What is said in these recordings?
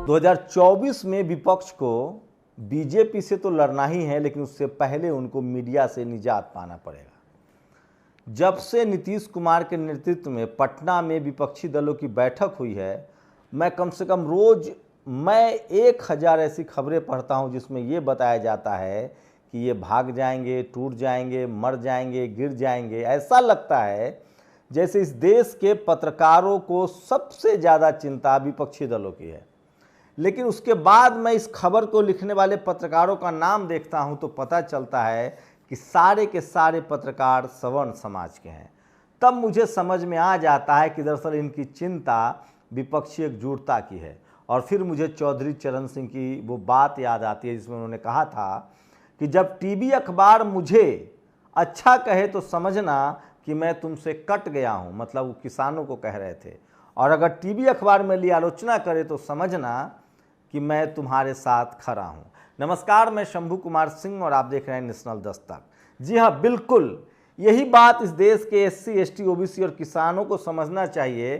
2024 में विपक्ष को बीजेपी से तो लड़ना ही है, लेकिन उससे पहले उनको मीडिया से निजात पाना पड़ेगा। जब से नीतीश कुमार के नेतृत्व में पटना में विपक्षी दलों की बैठक हुई है, मैं कम से कम रोज 1000 ऐसी खबरें पढ़ता हूं जिसमें ये बताया जाता है कि ये भाग जाएंगे, टूट जाएंगे, मर जाएंगे, गिर जाएंगे। ऐसा लगता है जैसे इस देश के पत्रकारों को सबसे ज़्यादा चिंता विपक्षी दलों की है। लेकिन उसके बाद मैं इस खबर को लिखने वाले पत्रकारों का नाम देखता हूं तो पता चलता है कि सारे के सारे पत्रकार सवर्ण समाज के हैं। तब मुझे समझ में आ जाता है कि दरअसल इनकी चिंता विपक्षी एकजुटता की है। और फिर मुझे चौधरी चरण सिंह की वो बात याद आती है जिसमें उन्होंने कहा था कि जब टीवी अखबार मुझे अच्छा कहे तो समझना कि मैं तुमसे कट गया हूं, मतलब वो किसानों को कह रहे थे, और अगर टीवी अखबार मेरी आलोचना करे तो समझना कि मैं तुम्हारे साथ खड़ा हूं। नमस्कार, मैं शंभू कुमार सिंह और आप देख रहे हैं नेशनल दस्तक। जी हाँ, बिल्कुल यही बात इस देश के एससी, एसटी, ओबीसी और किसानों को समझना चाहिए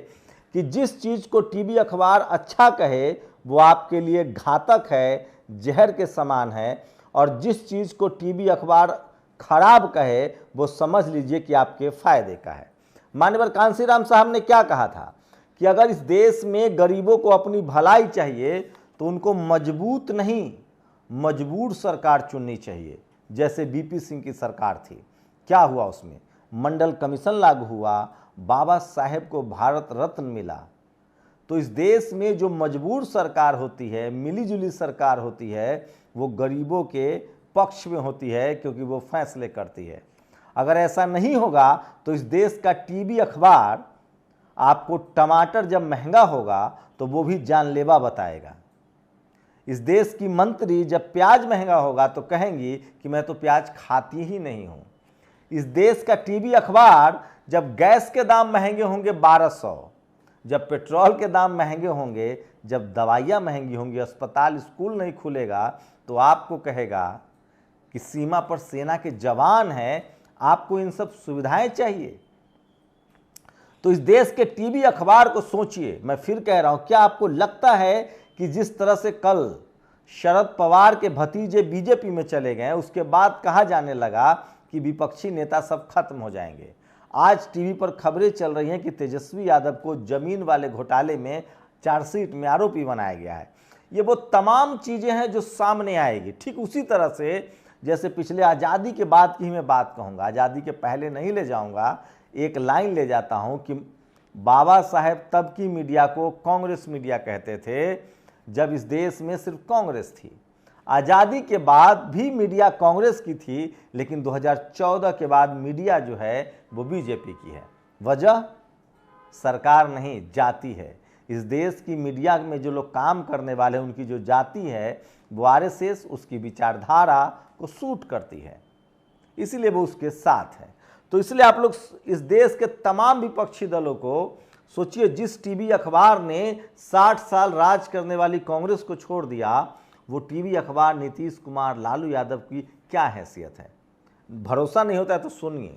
कि जिस चीज़ को टीवी अखबार अच्छा कहे वो आपके लिए घातक है, जहर के समान है, और जिस चीज़ को टीवी अखबार खराब कहे वो समझ लीजिए कि आपके फायदे का है। माननीय कांशीराम साहब ने क्या कहा था कि अगर इस देश में गरीबों को अपनी भलाई चाहिए तो उनको मजबूत नहीं मजबूर सरकार चुननी चाहिए, जैसे बीपी सिंह की सरकार थी। क्या हुआ उसमें? मंडल कमीशन लागू हुआ, बाबा साहेब को भारत रत्न मिला। तो इस देश में जो मजबूर सरकार होती है, मिलीजुली सरकार होती है, वो गरीबों के पक्ष में होती है, क्योंकि वो फैसले करती है। अगर ऐसा नहीं होगा तो इस देश का टीवी अखबार आपको टमाटर जब महंगा होगा तो वो भी जानलेवा बताएगा। इस देश की मंत्री जब प्याज महंगा होगा तो कहेंगी कि मैं तो प्याज खाती ही नहीं हूं। इस देश का टीवी अखबार जब गैस के दाम महंगे होंगे 1200, जब पेट्रोल के दाम महंगे होंगे, जब दवाइयाँ महंगी होंगी, अस्पताल स्कूल नहीं खुलेगा, तो आपको कहेगा कि सीमा पर सेना के जवान हैं, आपको इन सब सुविधाएं चाहिए। तो इस देश के टीवी अखबार को सोचिए। मैं फिर कह रहा हूं, क्या आपको लगता है कि जिस तरह से कल शरद पवार के भतीजे बीजेपी में चले गए, उसके बाद कहा जाने लगा कि विपक्षी नेता सब खत्म हो जाएंगे। आज टीवी पर खबरें चल रही हैं कि तेजस्वी यादव को जमीन वाले घोटाले में चार्जशीट में आरोपी बनाया गया है। ये वो तमाम चीज़ें हैं जो सामने आएगी। ठीक उसी तरह से जैसे पिछले आज़ादी के बाद की मैं बात कहूँगा, आज़ादी के पहले नहीं ले जाऊँगा, एक लाइन ले जाता हूँ कि बाबा साहेब तब की मीडिया को कांग्रेस मीडिया कहते थे जब इस देश में सिर्फ कांग्रेस थी। आज़ादी के बाद भी मीडिया कांग्रेस की थी, लेकिन 2014 के बाद मीडिया जो है वो बीजेपी की है। वजह सरकार नहीं, जाति है। इस देश की मीडिया में जो लोग काम करने वाले, उनकी जो जाति है वो आरएसएस, उसकी विचारधारा को सूट करती है, इसीलिए वो उसके साथ है। तो इसलिए आप लोग इस देश के तमाम विपक्षी दलों को सोचिए, जिस टीवी अखबार ने 60 साल राज करने वाली कांग्रेस को छोड़ दिया, वो टीवी अखबार नीतीश कुमार, लालू यादव की क्या हैसियत है। भरोसा नहीं होता है तो सुनिए।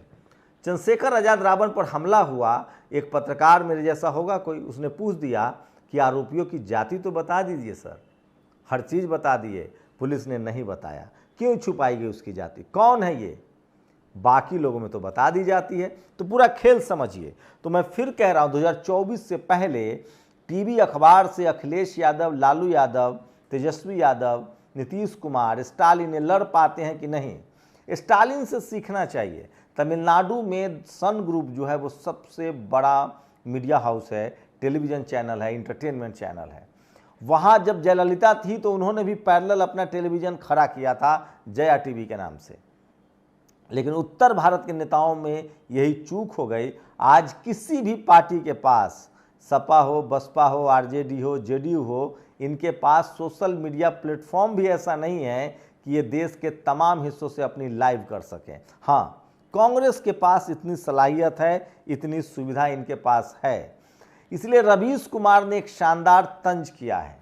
चंद्रशेखर आजाद रावण पर हमला हुआ, एक पत्रकार मेरे जैसा होगा कोई, उसने पूछ दिया कि आरोपियों की जाति तो बता दीजिए सर। हर चीज़ बता दिए, पुलिस ने नहीं बताया। क्यों छुपाई गई उसकी जाति? कौन है ये? बाकी लोगों में तो बता दी जाती है। तो पूरा खेल समझिए। तो मैं फिर कह रहा हूँ, 2024 से पहले टीवी अखबार से अखिलेश यादव, लालू यादव, तेजस्वी यादव, नीतीश कुमार, स्टालिन लड़ पाते हैं कि नहीं? स्टालिन से सीखना चाहिए। तमिलनाडु में सन ग्रुप जो है वो सबसे बड़ा मीडिया हाउस है, टेलीविज़न चैनल है, इंटरटेनमेंट चैनल है। वहाँ जब जयललिता थी तो उन्होंने भी पैरेलल अपना टेलीविज़न खड़ा किया था जया टीवी के नाम से। लेकिन उत्तर भारत के नेताओं में यही चूक हो गई। आज किसी भी पार्टी के पास, सपा हो, बसपा हो, आरजेडी हो, जेडीयू हो, इनके पास सोशल मीडिया प्लेटफॉर्म भी ऐसा नहीं है कि ये देश के तमाम हिस्सों से अपनी लाइव कर सकें। हाँ, कांग्रेस के पास इतनी सलाहियत है, इतनी सुविधा इनके पास है। इसलिए रवीश कुमार ने एक शानदार तंज किया है।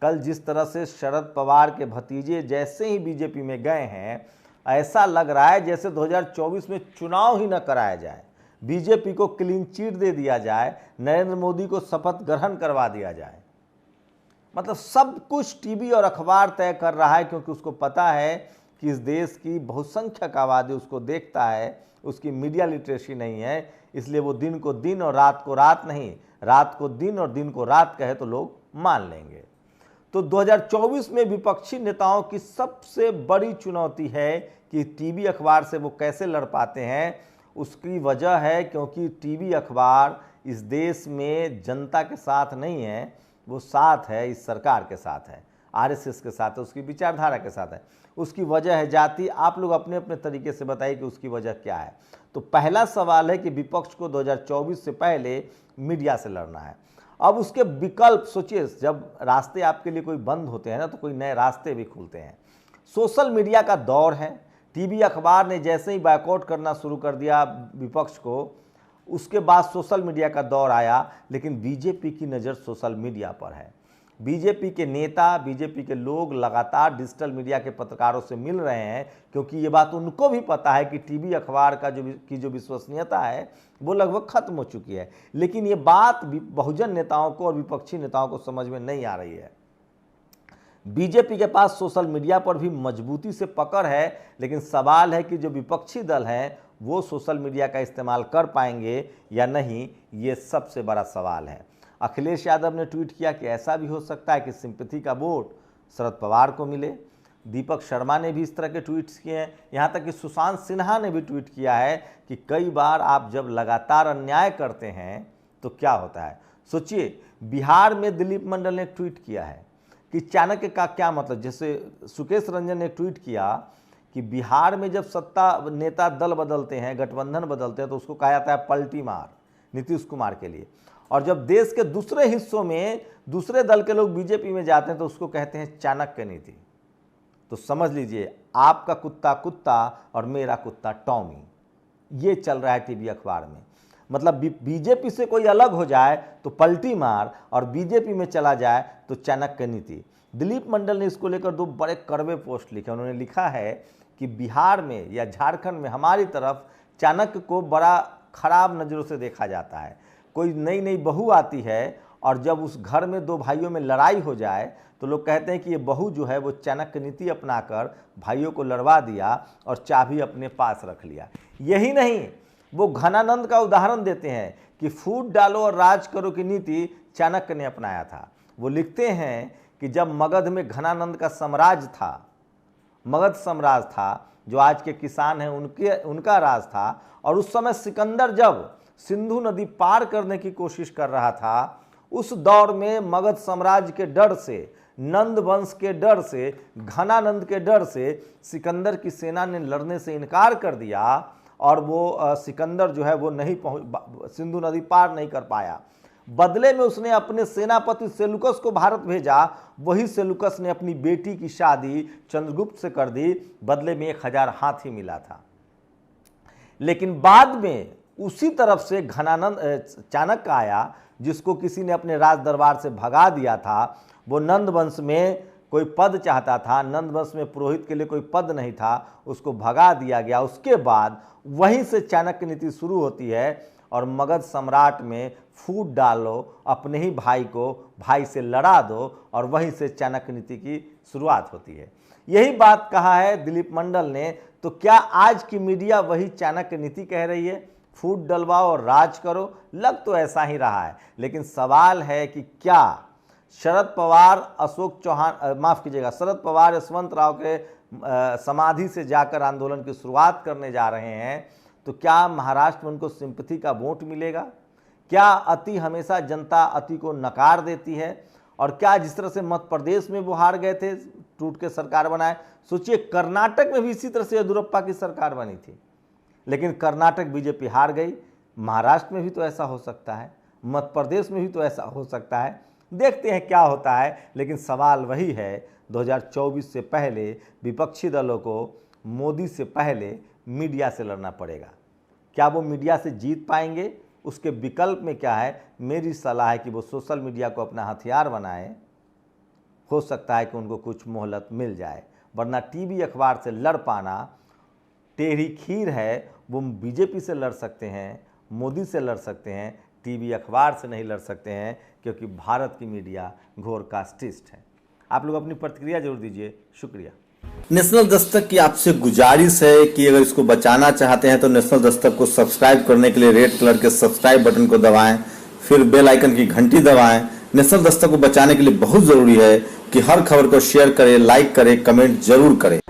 कल जिस तरह से शरद पवार के भतीजे जैसे ही बीजेपी में गए हैं, ऐसा लग रहा है जैसे 2024 में चुनाव ही न कराया जाए, बीजेपी को क्लीन चिट दे दिया जाए, नरेंद्र मोदी को शपथ ग्रहण करवा दिया जाए। मतलब सब कुछ टीवी और अखबार तय कर रहा है, क्योंकि उसको पता है कि इस देश की बहुसंख्यक आबादी उसको देखता है, उसकी मीडिया लिटरेसी नहीं है, इसलिए वो दिन को दिन और रात को रात नहीं, रात को दिन और दिन को रात कहे तो लोग मान लेंगे। तो 2024 में विपक्षी नेताओं की सबसे बड़ी चुनौती है कि टीवी अखबार से वो कैसे लड़ पाते हैं। उसकी वजह है क्योंकि टीवी अखबार इस देश में जनता के साथ नहीं है, वो साथ है इस सरकार के साथ है, आरएसएस के साथ है, उसकी विचारधारा के साथ है। उसकी वजह है जाति। आप लोग अपने अपने तरीके से बताइए कि उसकी वजह क्या है। तो पहला सवाल है कि विपक्ष को 2024 से पहले मीडिया से लड़ना है। अब उसके विकल्प सोचिए, जब रास्ते आपके लिए कोई बंद होते हैं ना, तो कोई नए रास्ते भी खुलते हैं। सोशल मीडिया का दौर है। टीवी अखबार ने जैसे ही बायकॉट करना शुरू कर दिया विपक्ष को, उसके बाद सोशल मीडिया का दौर आया। लेकिन बीजेपी की नज़र सोशल मीडिया पर है। बीजेपी के नेता, बीजेपी के लोग लगातार डिजिटल मीडिया के पत्रकारों से मिल रहे हैं, क्योंकि ये बात उनको भी पता है कि टीवी अखबार का जो विश्वसनीयता है वो लगभग खत्म हो चुकी है। लेकिन ये बात बहुजन नेताओं को और विपक्षी नेताओं को समझ में नहीं आ रही है। बीजेपी के पास सोशल मीडिया पर भी मजबूती से पकड़ है, लेकिन सवाल है कि जो विपक्षी दल हैं वो सोशल मीडिया का इस्तेमाल कर पाएंगे या नहीं, ये सबसे बड़ा सवाल है। अखिलेश यादव ने ट्वीट किया कि ऐसा भी हो सकता है कि सिंपैथी का वोट शरद पवार को मिले। दीपक शर्मा ने भी इस तरह के ट्वीट्स किए हैं। यहाँ तक कि सुशांत सिन्हा ने भी ट्वीट किया है कि कई बार आप जब लगातार अन्याय करते हैं तो क्या होता है। सोचिए, बिहार में दिलीप मंडल ने ट्वीट किया है कि चाणक्य का क्या मतलब। जैसे सुकेश रंजन ने ट्वीट किया कि बिहार में जब सत्ता नेता दल बदलते हैं, गठबंधन बदलते हैं, तो उसको कहा जाता है पलटी मार नीतीश कुमार के लिए। और जब देश के दूसरे हिस्सों में दूसरे दल के लोग बीजेपी में जाते हैं तो उसको कहते हैं चाणक्य नीति। तो समझ लीजिए, आपका कुत्ता कुत्ता और मेरा कुत्ता टॉमी, ये चल रहा है टीवी अखबार में। मतलब बीजेपी से कोई अलग हो जाए तो पलटी मार, और बीजेपी में चला जाए तो चाणक्य नीति। दिलीप मंडल ने इसको लेकर 2 बड़े कड़वे पोस्ट लिखे। उन्होंने लिखा है कि बिहार में या झारखंड में हमारी तरफ चाणक्य को बड़ा खराब नज़रों से देखा जाता है। कोई नई नई बहू आती है और जब उस घर में 2 भाइयों में लड़ाई हो जाए तो लोग कहते हैं कि ये बहू जो है वो चाणक्य नीति अपनाकर भाइयों को लड़वा दिया और चाबी अपने पास रख लिया। यही नहीं, वो घनानंद का उदाहरण देते हैं कि फूट डालो और राज करो की नीति चाणक्य ने अपनाया था। वो लिखते हैं कि जब मगध में घनानंद का साम्राज्य था, मगध साम्राज्य था, जो आज के किसान हैं उनका राज था, और उस समय सिकंदर जब सिंधु नदी पार करने की कोशिश कर रहा था, उस दौर में मगध साम्राज्य के डर से, नंद वंश के डर से, घनानंद के डर से सिकंदर की सेना ने लड़ने से इनकार कर दिया, और वो सिकंदर जो है वो नहीं सिंधु नदी पार नहीं कर पाया। बदले में उसने अपने सेनापति सेलुकस को भारत भेजा। वही सेलुकस ने अपनी बेटी की शादी चंद्रगुप्त से कर दी, बदले में 1000 हाथी मिला था। लेकिन बाद में उसी तरफ से घनानंद चाणक्य आया, जिसको किसी ने अपने राज दरबार से भगा दिया था। वो नंद वंश में कोई पद चाहता था, नंद वंश में पुरोहित के लिए कोई पद नहीं था, उसको भगा दिया गया। उसके बाद वहीं से चाणक्य नीति शुरू होती है, और मगध सम्राट में फूट डालो, अपने ही भाई को भाई से लड़ा दो, और वहीं से चाणक्य नीति की शुरुआत होती है। यही बात कहा है दिलीप मंडल ने। तो क्या आज की मीडिया वही चाणक्य नीति कह रही है, फूट डलवाओ और राज करो? लग तो ऐसा ही रहा है। लेकिन सवाल है कि क्या शरद पवार अशोक चौहान माफ़ कीजिएगा शरद पवार यशवंत राव के समाधि से जाकर आंदोलन की शुरुआत करने जा रहे हैं, तो क्या महाराष्ट्र में उनको सिंपैथी का वोट मिलेगा? क्या अति हमेशा जनता अति को नकार देती है? और क्या जिस तरह से मध्य प्रदेश में वो हार गए थे, टूट के सरकार बनाए, सोचिए कर्नाटक में भी इसी तरह से येदियुरप्पा की सरकार बनी थी, लेकिन कर्नाटक बीजेपी हार गई। महाराष्ट्र में भी तो ऐसा हो सकता है, मध्य प्रदेश में भी तो ऐसा हो सकता है। देखते हैं क्या होता है। लेकिन सवाल वही है, 2024 से पहले विपक्षी दलों को मोदी से पहले मीडिया से लड़ना पड़ेगा। क्या वो मीडिया से जीत पाएंगे? उसके विकल्प में क्या है? मेरी सलाह है कि वो सोशल मीडिया को अपना हथियार बनाएं। हो सकता है कि उनको कुछ मोहलत मिल जाए, वरना टीवी अखबार से लड़ पाना टेढ़ी खीर है। वो बीजेपी से लड़ सकते हैं, मोदी से लड़ सकते हैं, टीवी अखबार से नहीं लड़ सकते हैं, क्योंकि भारत की मीडिया घोर कास्टिस्ट है। आप लोग अपनी प्रतिक्रिया जरूर दीजिए। शुक्रिया। नेशनल दस्तक की आपसे गुजारिश है कि अगर इसको बचाना चाहते हैं तो नेशनल दस्तक को सब्सक्राइब करने के लिए रेड कलर के सब्सक्राइब बटन को दबाएं, फिर बेल आइकन की घंटी दबाएं। नेशनल दस्तक को बचाने के लिए बहुत जरूरी है कि हर खबर को शेयर करें, लाइक करें, कमेंट जरूर करें।